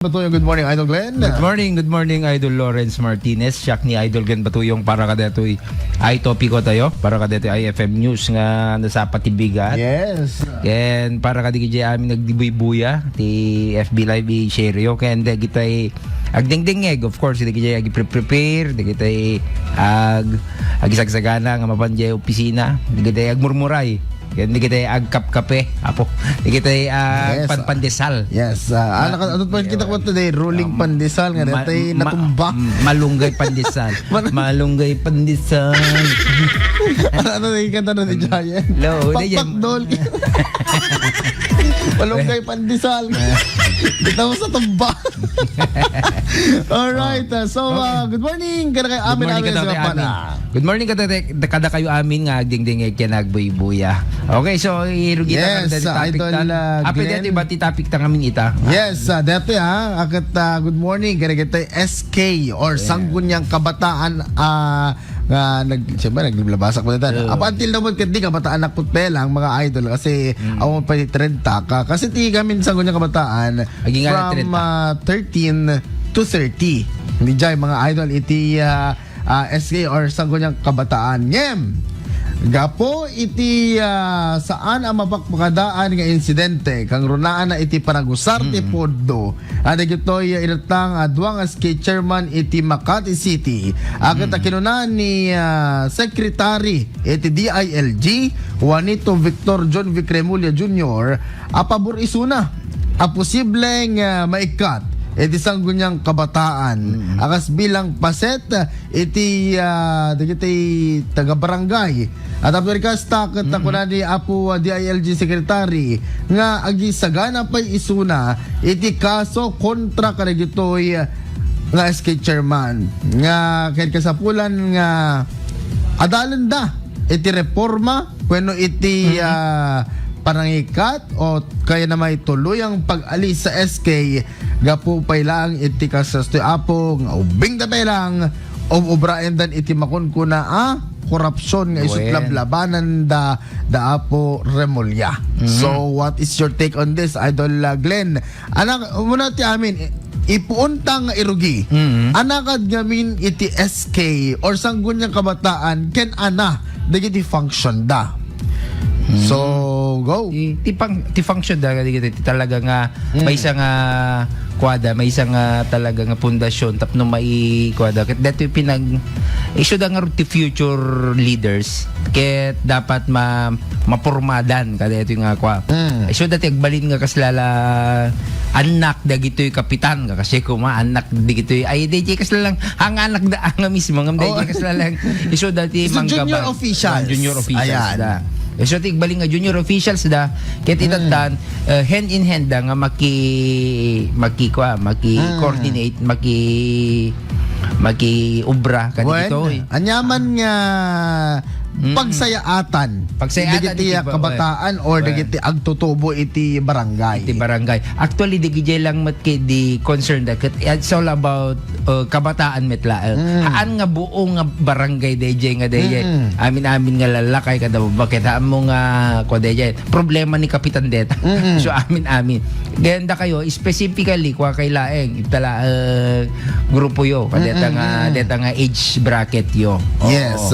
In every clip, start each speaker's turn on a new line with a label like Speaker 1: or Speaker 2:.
Speaker 1: Batuyong, good morning, Idol Glenn.
Speaker 2: Good morning, Idol Lawrence Martinez. Siyak ni Idol Glenn Batuyong para kadetoy ay topiko tayo. Para kadetoy IFM News nga nasa patibigat.
Speaker 1: Yes.
Speaker 2: Ken para kadigi amin nagdibuy-buya ti FB Live i-share yo. Ken de kitay agdingdingeg, of course, di kita prepare, di kita agisagsagana nga mapanjay opisina, di kita agmurmuray. Hindi kita agkap-kape, apo. Hindi kita pandesal.
Speaker 1: Yes. Ano pa kita ko today? Rolling pandesal nga dati natumba.
Speaker 2: Malunggay pandesal. Malunggay pandesal.
Speaker 1: Ano yung kanta na ni Giant? Pakpakdol. Malunggay pandesal. Kita mo sa tumba. Alright. So, good morning. Kada kayo amin
Speaker 2: Good morning kada kayo amin nga agdingdingeg kinagbuy-buya. Okay, so irugita
Speaker 1: yes,
Speaker 2: ka dati topic ta. Ape dati bati topic ta ngamin ita.
Speaker 1: Yes, dati akat good morning kada kita SK or Sanggunyang Kabataan naglabasak mo nito. Apa until naman kadi kabataan nakputpelang mga idol kasi awon pa ni 30 ka kasi ti kami Sanggunyang Kabataan from 13 to 30. Hindi jay mga idol iti SK or Sanggunyang Kabataan. Ngem gapo iti saan ang mapakpakadaan nga insidente kang runaan na iti panagusar ti poddo ada gitoy iratang duwang SK chairman iti Makati City akat kinunan ni secretary iti DILG Juanito Victor John Vicremulia Jr. Pabor isuna a posibleng maikat iti Sanggunyang Kabataan akas bilang paset iti taga-barangay at after kastak kuna ni Apo DILG Secretary nga agisagana pa'y isuna iti kaso kontra kanagitoy nga SK Chairman nga kahit kasapulan nga adalan da iti reforma kweno iti panangikat o kaya na may tuloy ang pag-alis sa SK gapo pay lang iti kasastoy Apo nga ubing da pay lang obraen dan iti makon kuna korupsyon nga isutlab-labanan da Apo Remulla. So what is your take on this, Idol Glenn? Anak muna ti amin ipuuntang irugi. Anakad gamin iti SK or Sanggunyang Kabataan ken ana dagiti function da. So go.
Speaker 2: Ti function da talaga nga may isang kwada, may isang talaga nga pundasyon tapno mai kwada ket dito pinag issue da nga ti future leaders ket dapat mapormadan kada ito nga kwa issue dati agbalin nga kaslala anak dagitoy kapitan nga kasi kuma anak dagitoy ay DJ kasla lang ang anak da nga mismo ngam DJ kasla lang issue dati manggaba junior officials da. So tigbaling nga junior officials da ket itatan hand in hand da nga coordinate maki ubra kadito
Speaker 1: anyaman nga pagsayaatan dagiti kabataan or dagiti agtutubo iti barangay
Speaker 2: actually dagiti lang matke di concern that it's all about kabataan metla haan nga buong nga barangay DJ nga DJ amin nga lalakay kada bakit mo nga ko DJ problema ni Kapitan Deta so amin ganda kayo specifically kwa kay laeng itala grupo yo kadeta nga age bracket yo.
Speaker 1: Yes.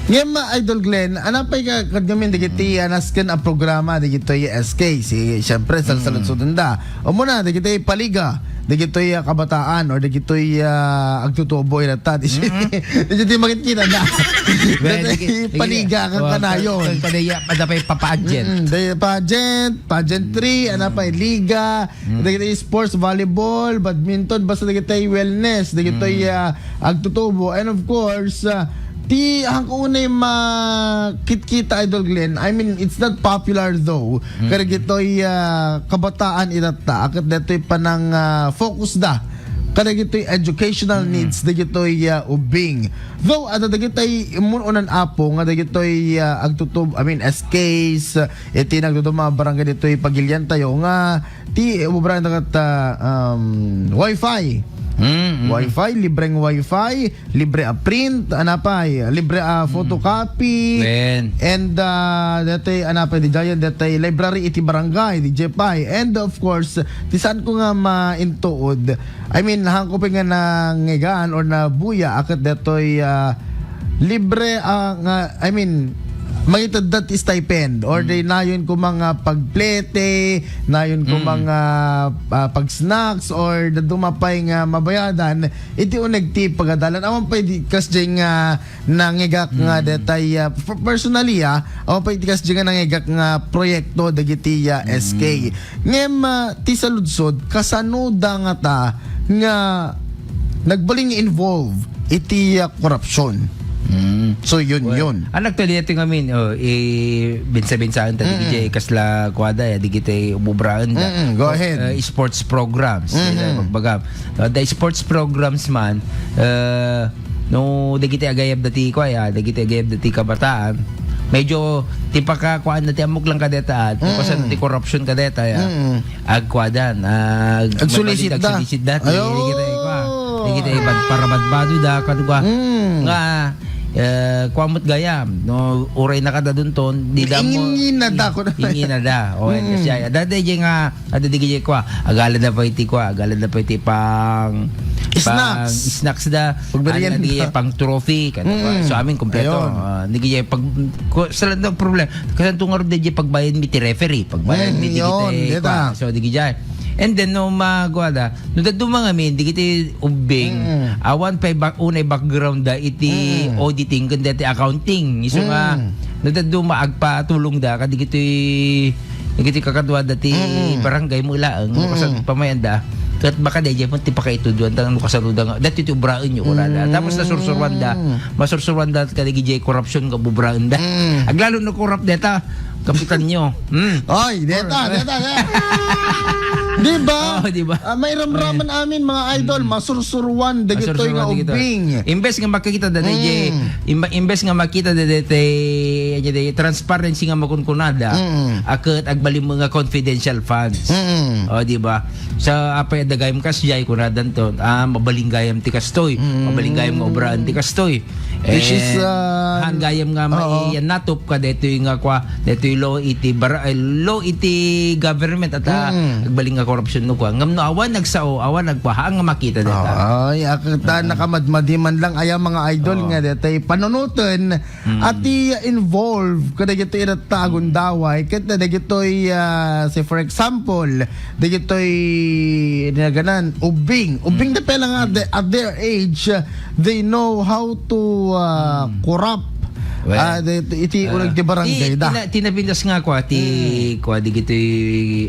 Speaker 1: Ngayon Idol Glenn, anapay ka kagamin digiti nasken ang programa digiti SK siyempre sa sudunda. O muna digiti paliga, digiti kabataan or digiti agtutubo iratan. Digiti makikita na. Digiti paliga kang kanayon.
Speaker 2: Kadaya padapay pageant.
Speaker 1: Pageantry, anapay liga, digiti sports, volleyball, badminton, basta digiti wellness, digiti agtutubo, and of course ti hangkunay makit-kita Idol Glenn. I mean, it's not popular though. Kaya gito'y kabataan itata. Akat dito'y panang focus da. Kaya gito'y educational needs. Da gito'y ubing. Though, ada gito'y imununan Apo. Nga da gito'y agtutub, I mean, SKs. Iti nagduduma barangay dito'y pagilyan tayo. Nga, ti ububrahan na kat Wi-Fi. Wi-Fi, libreng Wi-Fi, libre print, anapay, libre photocopy.
Speaker 2: Wen.
Speaker 1: And datay anapay di Giant, datay library iti barangay di Jepay. And of course, ti saan ko nga maintuod. I mean, hangko pa nga nangigaan or na buya akat datoy libre nga I mean mangitad dat stipend or day nayon ko mga pagplete, nayon ko mga pag-snacks or dumapay nga mabayadan, iti uneg ti pagadalan. Awan pa di kasjay nga nangigak nga detay personally awan pa di kasjay nga nangigak nga proyekto dagiti SK. Ngem ti saludsod kasanuda nga ta nga nagbaling involve iti korupsyon. So yun.
Speaker 2: Anak to dito ngamin binsa-binsaan ta di kasla kwada di kita umubraan da.
Speaker 1: Go ahead.
Speaker 2: Sports programs. Magbagam. The sports programs man no di kita agayab dati kwaya, di kita agayab dati kabataan. Medyo tipaka kuan dati amok lang kadeta pasan ti corruption kadeta ya. Agkwadan
Speaker 1: agsulisit da.
Speaker 2: Di kita kwa. Di kita para badbado da kadwa. Nga kwamot gayam no uray na kada dunton di damo
Speaker 1: inginada ko na
Speaker 2: inginada o kasi dati nga adadi gije kwa agala na pa iti pang snacks da pang trophy kada so amin kompleto di gije pag sa lang problem kasi tungar di pagbayad mi ti referee pagbayad mi ti kita so di gije. And then no magwada no dadto mga min di kiti ubing awan pa unay background da iti auditing kundi iti accounting iso nga no dadto maagpatulong da kadi kiti kakadwa dati barangay mo ilaang kasan pamayanda kat baka dayjay mo ti pakaituduan tang kasaluda nga dati ti ubraan yo urada tapos masursurwan da kadi gijay corruption ka bubraan da aglalo no corrupt deta kapitan nyo
Speaker 1: oy deta Diba? May ramraman amin mga idol, masursurwan dagitoy nga ubing.
Speaker 2: Imbes nga makikita dati imbes nga makita dati transparency nga makunkunada aket agbalim mga confidential funds. Di ba? Sa apay dagayem kasjay kunadan to mabaling gayam ti kastoy, mabaling gayam nga obraan ti kastoy.
Speaker 1: Which is
Speaker 2: han gayam nga mai natop ka detoy nga kwa detoy law iti government at agbaling nga corruption no kwa ngam no awan nagsao awan nagpaha nga makita deta
Speaker 1: ay akta nakamadmadi man lang aya mga idol nga detay panunutan at involve kada gito iratagon daway kada dagitoy say for example dagitoy naganan ubing na pala nga at their age they know how to corrupt. Iti ulag ti barangay da.
Speaker 2: Tinapindas nga kwa ti di gito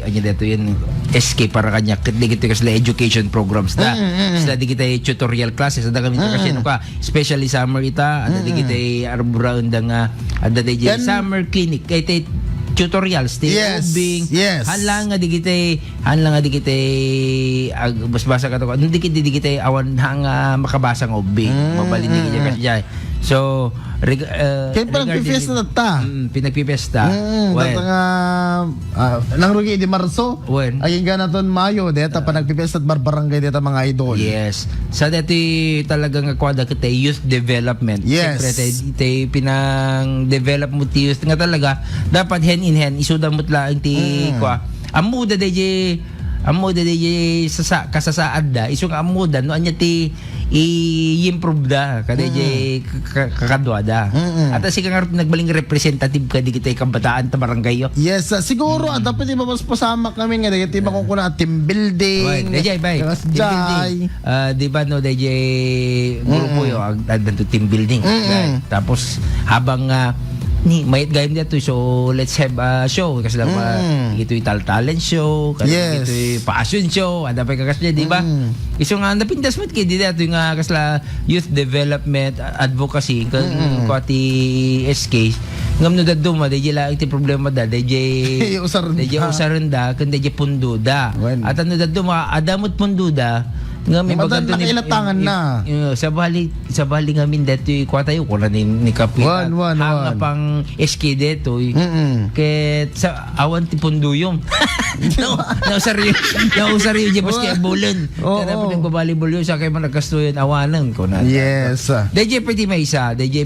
Speaker 2: anya dito yan SK para kanya di gito kasla education programs da. Sila di gito tutorial classes da kami kasi no ka especially summer ita ada di gito arbrown da nga ada di summer clinic kay tutorials ti ubing hanlang nga di kita basa ka to di kita awan hanga makabasa ng ubing mabalin di kita kasi jay so
Speaker 1: pinagpipesta na ta
Speaker 2: pinagpipesta
Speaker 1: data nga nang rugi di Marso ayun nga naton Mayo deta pa nagpipesta at barbarangay deta mga idol
Speaker 2: yes sa dati talaga nga kwada kita youth development siyempre tayo pinang develop mo ti youth nga talaga dapat hand in hand isuda mo tlaang ti kwa amuda DJ kasasaad da iso nga amuda no anya ti i-improve da kada kakadwa da at sige nga nagbaling representative ka di kita kabataan ta barangay yo
Speaker 1: yes siguro dapat iba mas pasama kami nga dagiti makukuna team building
Speaker 2: DJ bay di ba no DJ grupo yo agdan to team building tapos habang ni mayit gayam dito so let's have a show kasi lang ito'y talent show kasi ito'y passion show ada pa kakasya di ba iso nga napindas mo kay dito nga kasla youth development advocacy ko ti SK ngam no daddo ma DJ lang iti problema da DJ usaran da kun DJ pundo da at ano daddo ma adamot pundo da nga may baganto ni
Speaker 1: nakailatangan na
Speaker 2: sa bali ngamin dito kwa tayo kuna ni kapitan hanga pang SK dito ket sa awan ti pundo yung Nausar yun, Jebos kaya bulan.
Speaker 1: Oo.
Speaker 2: Kaya dapat nagbabalibol yun, sa kayo man nagkastuyan, awanan ko na.
Speaker 1: Yes.
Speaker 2: DJ pwede may isa, DJ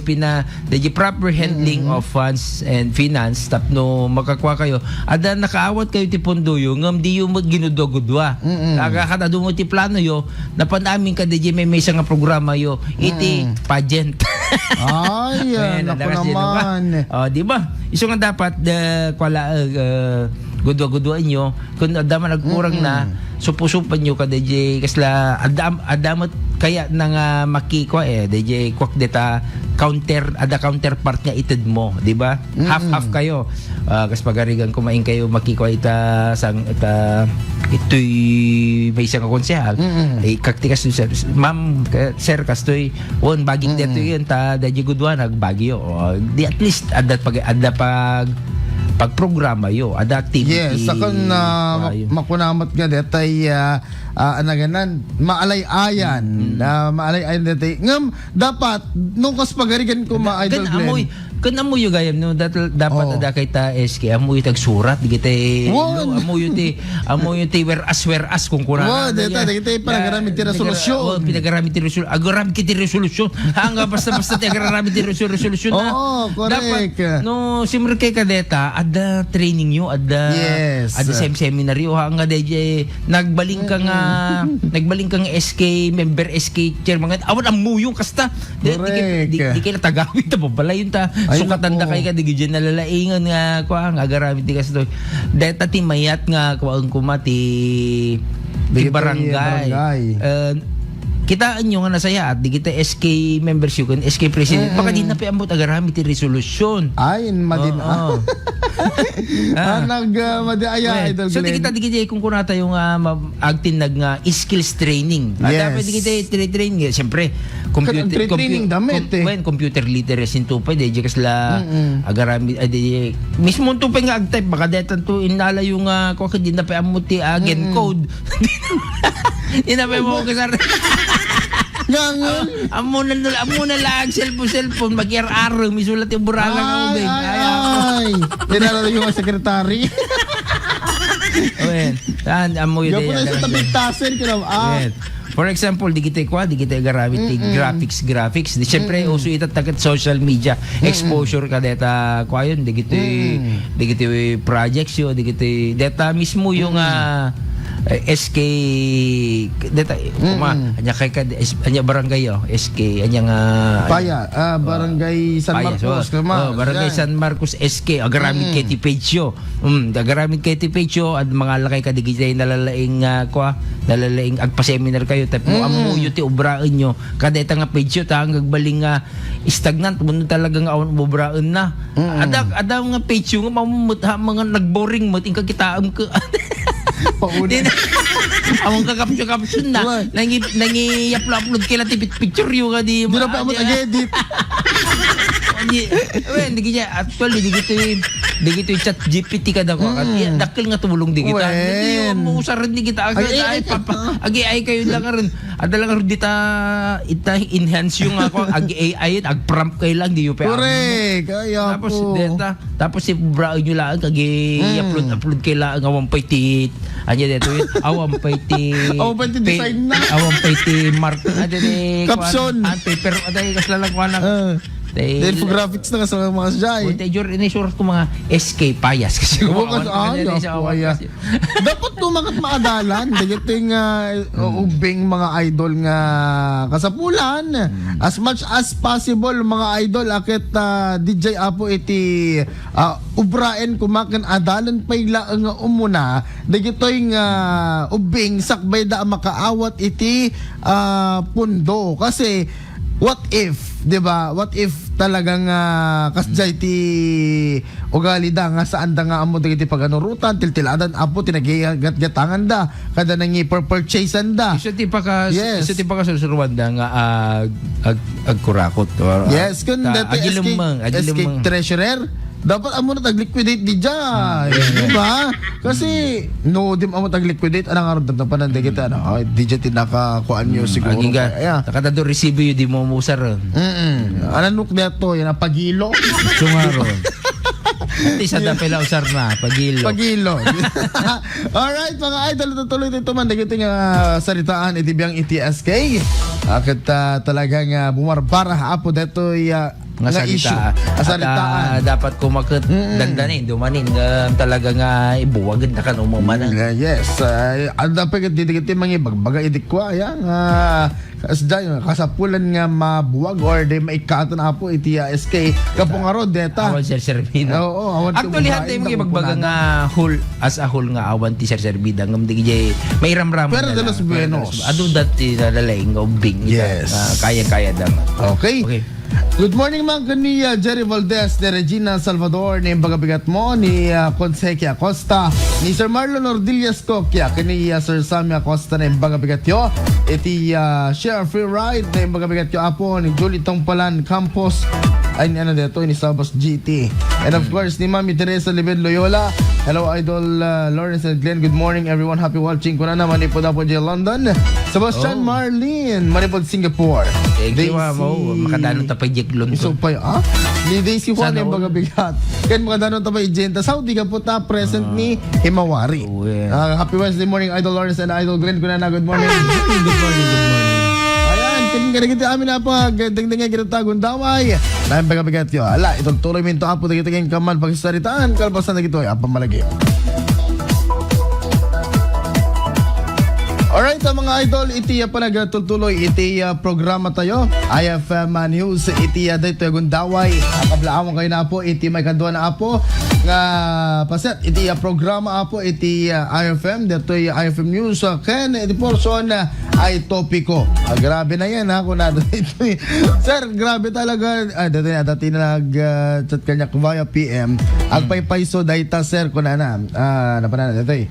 Speaker 2: proper handling of funds and finance, tapno makakuha kayo, ada nakaawat kayo ti pondo yo, ngam di yung ginudogudwa. Nakakata mo ti plano yo, napanamin ka DJ may isang nga programa yo, iti pageant.
Speaker 1: Ay,
Speaker 2: Ayan,
Speaker 1: naku
Speaker 2: andakas din,
Speaker 1: naman.
Speaker 2: di ba? Iso nga dapat gudwa-gudwain nyo kung adaman nagkurang na supusupan nyo ka DJ kasla adamat kaya nang makikwa DJ kwak deta counterpart niya itid mo, di ba? Half kayo. Kas pagarigan kumain kayo makikwa sang ito'y may isang konsehal. Kaktikas ma'am sir kastoy won baging dito yun ta DJ gudwa nagbagyo. Di at least ada pagprograma yo, ada activity.
Speaker 1: Yes, sakon na makunamat nga detay anaganan maalay-ayan. Maalay-ayan detay. Ngam dapat nung kas pagarigan ko ma-idol Glenn.
Speaker 2: Kun amoy yung gayam no dapat ada kay ta SK amoy tagsurat digite amoy ti where as kung kuna
Speaker 1: deta digite pinagaramid ti resolusyon.
Speaker 2: Pinagaramid ti resolusyon. Agaramid ti resolusyon. Hanga basta ti agaramid ti resolusyon na.
Speaker 1: Correct.
Speaker 2: Dapat no simre kay kadeta ada training yo ada seminar yo hanga DJ nagbaling ka nga SK member SK chairman awan amuyong kasta di kay natagawid ta babalayon ta sukatan da kay ka di nalalaingan nga kuang agaramid ti kasto deta ti mayat nga kuang kumati di barangay. Kitaan nyo nga nasaya at di kita SK membership kan SK president baka di na piambot agaramid ti resolusyon
Speaker 1: ay madin nagmadiaya idol
Speaker 2: so di kita kung kunata yung agtin skills training dapat di kita training siyempre computer literacy to pa di kasla agaramid mismo to pa nga agtype baka detan to inala yung kung di na piambot ti gen code di na piambot kasar amo na lang cellphone mag-ar-ar misulat yung buralang ng ubing
Speaker 1: ay dinala yung sekretary
Speaker 2: amo yun
Speaker 1: gapo na sa tapitasin
Speaker 2: for example di kita garamit graphics di syempre uso itatagat social media exposure ka data yun di kita projects yun di kita data mismo yung SK deta anya kay anya barangay SK anya nga barangay San Marcos barangay San Marcos SK agaramid kay ti page yo agaramid kay ti page yo at mga lakay ka digitay nalalaing nalalaing agpa-seminar kayo tapos amuyo ti obraan nyo kadeta nga page yo ta agbaling stagnant mo talagang awan obraan na ada nga page yo nga mga nagboring mo tingka kitaam ka among kakapsyon na nangi-upload kila tipit picture yung di
Speaker 1: mo na pa amot edit
Speaker 2: di kita actually di gitu chat GPT ka dako dakil nga tumulong di kita di mo usaran di kita agi ay kayo lang rin ada lang rin dita enhance yung ako agi AI ag prompt kay lang di yo pa
Speaker 1: correct kaya
Speaker 2: tapos si bra nyo lang agi upload kay lang awang paitit anya dito yun awang paitit
Speaker 1: design na
Speaker 2: awang paitit mark
Speaker 1: caption
Speaker 2: paper aday kasla lang ko na
Speaker 1: infographics na kasama mga sajay.
Speaker 2: Inisurat ko mga SK payas kasi
Speaker 1: dapat tumakat maadalan dito yung ubing mga idol nga kasapulan as much as possible mga idol akit DJ Apo iti ubraen kumakan adalan payla nga umuna dito yung ubing sakbay da makaawat iti pundo kasi what if 'di ba? What if talagang kasjay ti ugali da nga saan da nga amo dagiti paganurutan tiltiladan apo tinagigat-gatangan da kada nangi purchasean da.
Speaker 2: Isa ti pa ka susuruan da nga agkurakot.
Speaker 1: Yes, kun dati SK treasurer dapat amo na tag-liquidate di dyan. Diba? Kasi no dim amo tag-liquidate anang aron pa nang kita di dyan tinakakuan nyo siguro.
Speaker 2: Nakatado resibo yun di mo musar.
Speaker 1: Anong nuk neto yan ang pagilo.
Speaker 2: Sungaron. Iti sa dapila usar na, pagilo.
Speaker 1: Pagilo. Alright, mga idol, tutuloy dito man. Dagiting saritaan iti biyang ETSK. Akit talagang bumarbara apo dito
Speaker 2: Nga salita.
Speaker 1: Saritaan.
Speaker 2: Dapat ko dandanin, dumanin. Talaga nga ibuwagin na ka umumanan.
Speaker 1: Yes. Dapat didigiti mga ibagbaga idikwa. Yan. Kasapulan nga mabuwag or di maikatan apo iti SK. Kapong aro, deta.
Speaker 2: Awan Sir Servida.
Speaker 1: Oo, awan.
Speaker 2: Actually, hantay mga ibagbaga nga whole, as a whole nga awan ti Sir Servida. Ngam di may ramram.
Speaker 1: Pero de los buenos.
Speaker 2: Ado dati nalalaing nga ubing.
Speaker 1: Yes.
Speaker 2: Kaya-kaya dam.
Speaker 1: Okay. Good morning mga ni Jerry Valdez, ni Regina Salvador, ni Bagabigat mo, ni Conseque Acosta, ni Sir Marlon Ordillas Coquia, ni Sir Sammy Acosta na Bagabigat yo, iti Share Free Ride na Bagabigat yo apo, ni Julie Tongpalan Campos, ay ni ano dito, ni Sabas GT. And of course, ni Mami Teresa Libed Loyola. Hello Idol Lawrence and Glenn, good morning everyone, happy watching ko na manipod po dyan London. Sebastian Marlene, manipod Singapore.
Speaker 2: Thank you mo, makadanon tapay Jack
Speaker 1: So
Speaker 2: Lonson.
Speaker 1: pa ni Daisy Juan
Speaker 2: Sana
Speaker 1: yung mga bigat. Kaya mga danon tapay Jenta Saudi ka po ta present ni Himawari. Happy Wednesday morning Idol Lawrence and Idol Glenn ko na good morning.
Speaker 2: Good morning.
Speaker 1: Ayan, kinigit amin na po dingdingay kinatagong daway. Nahin bigat yo. Ala, itong tuloy minto apo dagitaging kamal pagsaritaan kalpasan na gito ay apang malagi. Alright, mga idol, iti pa nagtutuloy iti programa tayo. IFM News, iti dito yung daway. Kablaawang kayo na po, iti may kadwa na apo. Nga paset, iti programa apo, iti IFM, dito yung IFM News. Ken, iti portion ay topiko. Grabe na yan ha, kung nato ito. Sir, grabe talaga. Dati na nag-chat kanya via PM. Agpay-payso data, sir, kung napanan dito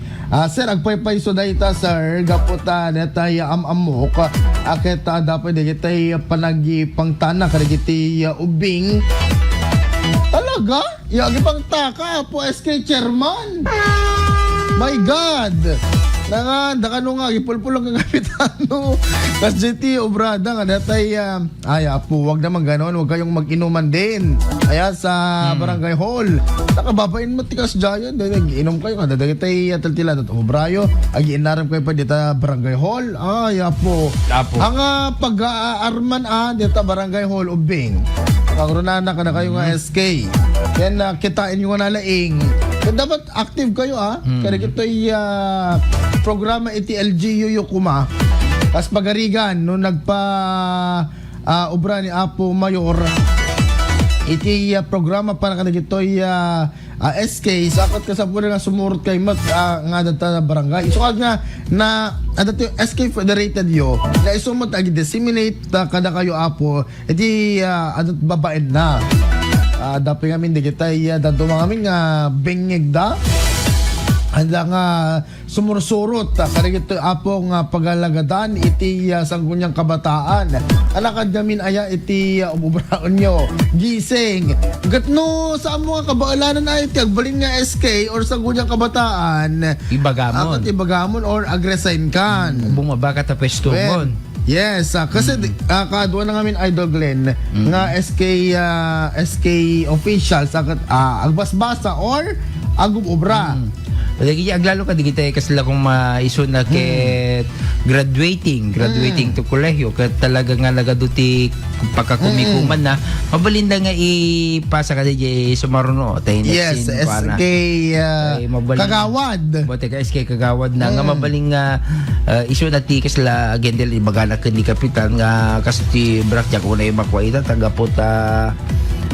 Speaker 1: sir, agpay-payso data, sir, puta neta amok akit dapat digitay panagipang tana kadagiti ubing talaga yagi pang taka po SK chairman, my god daka no nga ipulpulong ang kapitano kas GT obrada nga natay apo wag naman ganon, wag kayong mag-inuman din ayan sa barangay hall nakababain mo tikas jayon inom kayo kada dagitay taltila dat obrayo agi inaram kayo pa dita barangay hall apo ang pag-aarman dita barangay hall ubing kagrunana ka na kayo nga SK yan kitain yung nalaing dapat active kayo kaya ito programa iti LGU Yukuma kas pagarigan nung nagpa obra ni Apo Mayor iti programa para kanagitoy SK sakot ka sa pura nga sumurot kay mat nga data barangay so nga na adato SK federated yo na isumot agi disseminate kada kayo Apo iti adat babaen na dapat kami di kita dadumang kami nga bengeg da handa nga sumursurot karigit ito apong pagalagadan iti sanggunyang kabataan alakad gamin aya iti umubraon nyo gising gatno sa mga kabaalanan ay iti agbalin nga SK or sanggunyang kabataan ibagamon or agresign kan
Speaker 2: bumaba ka tapos tumon.
Speaker 1: Yes, kasi kadwa na ngamin Idol Glenn nga SK officials agbasbasa or agubobra.
Speaker 2: Lagi aglalo ka digita kasla kung maiso na ket graduating to kolehiyo ket talaga nga nagaduti pagkakumikuman na mabalinda nga ipasa ka di sumaruno tayo
Speaker 1: yes SK Kagawad
Speaker 2: bote ka SK Kagawad na nga mabaling nga iso na ti kasla agendel ibagana ken ni kapitan nga kasi brakyak unay makwaita tagapot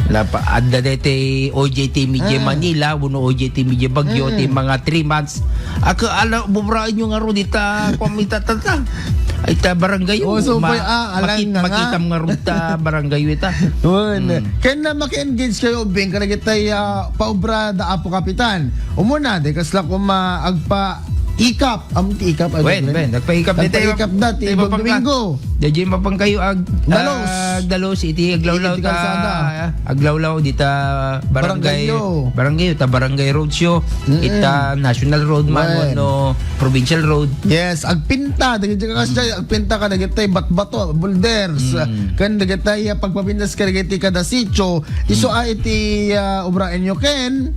Speaker 2: adda dete OJT Media Manila uno OJT Media Bagyo ti mga 3 months ako ala bubraan nyo nga ro dita kumita tata ay ta barangay
Speaker 1: so
Speaker 2: makita nga ro ta barangay ita
Speaker 1: ken na maki-engage kayo bing kanagitay paubra da Apo Kapitan umuna de kasla ko agpa ikap ti ikap
Speaker 2: nagpa-ikap
Speaker 1: dati Domingo
Speaker 2: Dadya mapang kayo dalos iti aglawlaw aglawlaw dita barangay road show ita national road man no provincial road
Speaker 1: yes agpinta agpinta ka dagitay batbato boulders kan dagitay pagpapintas ka dagitay kada sitio iso iti obraan nyo ken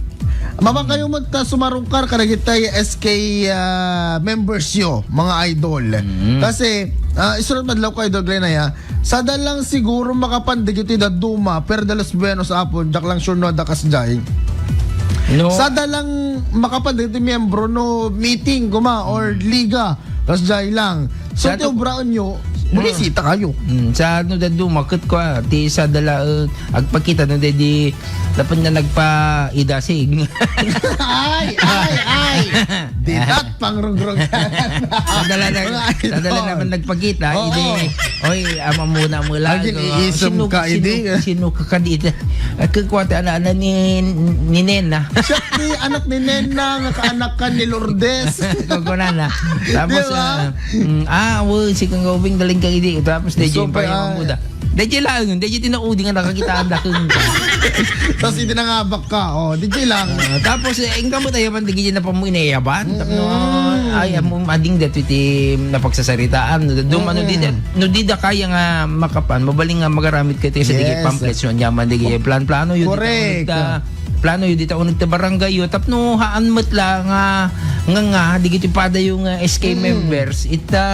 Speaker 1: Mabang kayo sumarungkar karagitay SK members yo, mga idol. Kasi isunod madlaw ko idol Glenn ya. Sada lang siguro makapandig iti da Duma per de los Buenos apon jak lang sure no da kasjay.
Speaker 2: No.
Speaker 1: Sada lang makapandig iti miyembro no meeting kuma or liga kasjay lang. So
Speaker 2: Sa to-
Speaker 1: ti obraon nyo, bumisita kayo.
Speaker 2: Sa ano da dumakit ko ti sa dala agpakita no di dapat na nagpa-idasig.
Speaker 1: ay. Didat pangrugrog.
Speaker 2: Sadala naman nagpakita,
Speaker 1: Oo.
Speaker 2: hindi, oy, ama muna mo lang.
Speaker 1: Agin, iisum ka, hindi.
Speaker 2: Sino ka dito? Kakwate, ana ni Nena.
Speaker 1: Siya ni anak ni Nena, nga kaanak ka ni Lourdes.
Speaker 2: Kaguna na. Tapos, si kang gawing galing ka hindi. Tapos,
Speaker 1: So,
Speaker 2: DJ pa yung muda. DJ lang yun. DJ tinaudi nga nakakitaan na kung ka.
Speaker 1: Tapos hindi nangabak ka. DJ lang.
Speaker 2: Tapos, ingka mo tayo man DJ na pamuinayaban. Ay, ading dat iti napagsasaritaan. Dumano no di da kaya nga makapan. Mabaling nga magaramit ka tayo sa digit pamphlets yun. Yaman digit plano yun.
Speaker 1: Correct.
Speaker 2: Plano yun dito unig ta barangay yun. Tapno haan mo't lang nga digit ipada yung SK members ita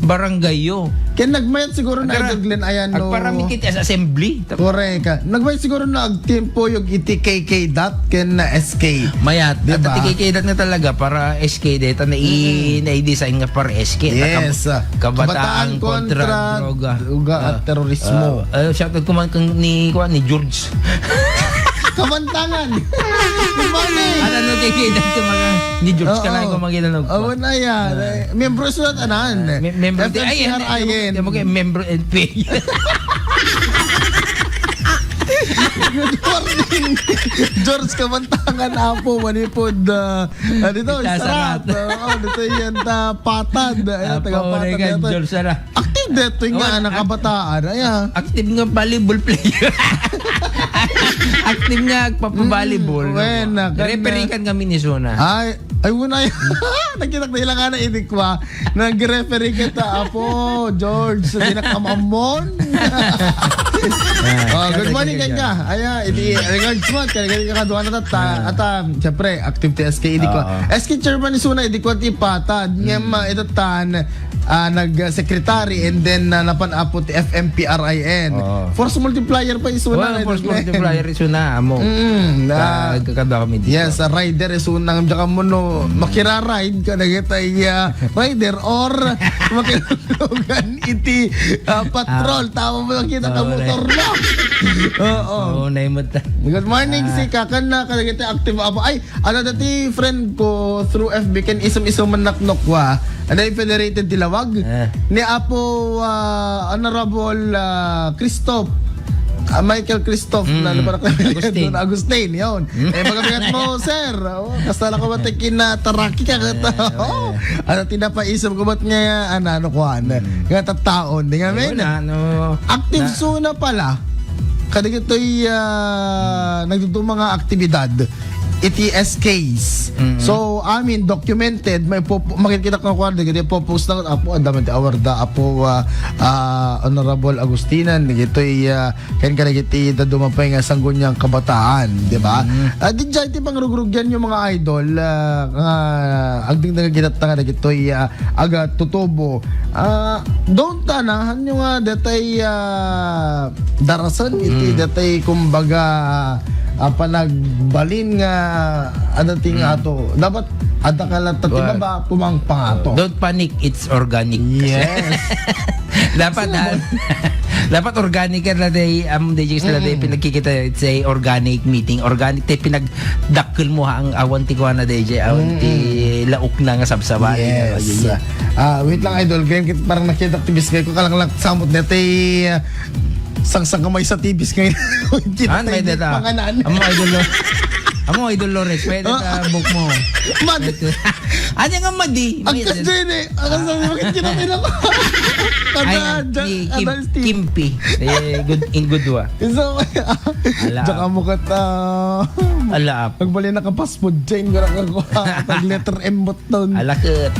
Speaker 2: barangay yun.
Speaker 1: Kaya nagmayat siguro na idol Glenn ayan no.
Speaker 2: Agparamit kit as assembly.
Speaker 1: Correct. Nagmayat siguro na agtimpo yung iti KK dot ken na SK.
Speaker 2: Mayat.
Speaker 1: Diba?
Speaker 2: At tikikedat na talaga para SK data na i-design nga para SK.
Speaker 1: Yes.
Speaker 2: Kabataan kontra
Speaker 1: droga at terorismo.
Speaker 2: Shoutout ko man ni George.
Speaker 1: Kamantangan. Good morning.
Speaker 2: Ano tikikedat ko ni George ka lang ko magilanog ko.
Speaker 1: Awan na yan. Membro sulat anan.
Speaker 2: Member
Speaker 1: FMCRIN.
Speaker 2: member and pay.
Speaker 1: Good morning. George Kamantangan Apo Manipod. Dito
Speaker 2: Sarat.
Speaker 1: Sarat. Dito yan patad. Ayan, taga patad.
Speaker 2: George Sara.
Speaker 1: Active dito yung nga anak kabataan. Ayan.
Speaker 2: Active nga volleyball player. Active nga volleyball.
Speaker 1: Bueno,
Speaker 2: Referee kan kami ni Sona.
Speaker 1: Ay muna yan. Nakita ko ilang na inikwa. Nag-referee kita Apo George. Hindi na kamamon. Good morning kanya. Aya, idi regards mo kaya kaduan na ta. At syempre active ti SK idi ko. SK chairman ni Suna idi ko ti patad. Ngem ito tan nag-secretary and then napan apo ti FMPRIN. Force multiplier pa isuna.
Speaker 2: Force multiplier isuna amo. Kakaba kami dito.
Speaker 1: Yes, a rider isuna ngam mo no makira-ride ka nagitay rider or makilulugan iti patrol. Tama mo lang kita ka motor na. Oo.
Speaker 2: Naimot.
Speaker 1: Good morning si Kakan na kalagita active apo. Ay, ano dati friend ko through FB ken isum-isum man naknok wa. Ano yung Federated Tilawag? Ni Apo Honorable Christoph Michael Christoph na Agustin yun. Magabigat mo sir. Kasta lang ko ba't kinataraki ka ano tinapaisip ko ba't nga ano kuhan nga tattaon di nga men active suna pala kadig ito'y nagtutong mga aktibidad iti SKs. So, documented, may makikita ko kuha, po-post na apo, andaman ti awarda, apo, Honorable Agustinan, nagito'y, kain ka nagiti, dadumapay nga sanggunyang kabataan, di ba? Di dyan, iti pangrugurugyan yung mga idol, agding nagaginat na nga nagito'y, aga tutubo. Don't tanahan yung datay, darasan, iti datay, kumbaga, panagbalin nga adating ato dapat ada kalat ba pumangpang ato.
Speaker 2: Don't panic, it's organic.
Speaker 1: Yes.
Speaker 2: Dapat organic ka na day pinagkikita, it's a organic meeting. Organic tay pinagdakkel mo ang awan ti kuana day awan ti laok na nga sabsaba.
Speaker 1: Yes. Wait lang idol, game parang nakita tibis ko kalang samot netay sang kamay sa tibis ngayon.
Speaker 2: May data. Amo idol Lores, pwede ta book mo.
Speaker 1: Mad.
Speaker 2: Anya nga madi.
Speaker 1: Ang kasdin ang sabi mo kita nila.
Speaker 2: Kimpi. Good wa.
Speaker 1: So, Tsaka mo kata.
Speaker 2: Alaap.
Speaker 1: Nagbali na ka fast food chain. Pag letter M bot down.
Speaker 2: Alakit.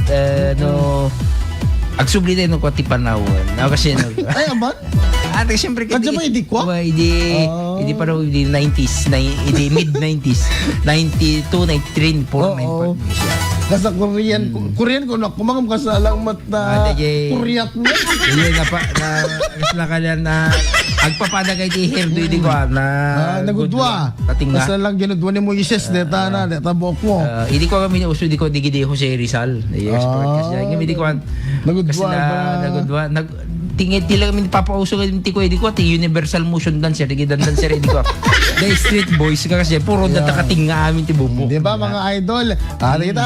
Speaker 2: agsubli tayo nung kwati panahon. Kasi
Speaker 1: Ay, aman?
Speaker 2: ate, siyempre
Speaker 1: Kadya mo, hindi ko?
Speaker 2: Hindi pa raw, hindi 90s, hindi mid-90s. 92, 93, 94,
Speaker 1: Oo.
Speaker 2: 95.
Speaker 1: Kasa Korean ko na kumangam ka sa lang mat na Koreat mo.
Speaker 2: Hindi na kanya na agpapadagay ti hairdo hindi ko na
Speaker 1: Nagudwa.
Speaker 2: tating nga.
Speaker 1: Kasa lang ginudwa ni mo ises deta na deta buhok mo.
Speaker 2: Hindi ko kami uso di ko digidi Jose Rizal. Expert kasi hindi ko
Speaker 1: Nagudwa
Speaker 2: kasi
Speaker 1: ba?
Speaker 2: nagudwa tingit lang kami papauso kami ti ko di ko ti Universal Motion Dancer di dancer di ko. The Street Boys kasi puro data katinga amin ti bubo.
Speaker 1: Di ba mga idol? Kita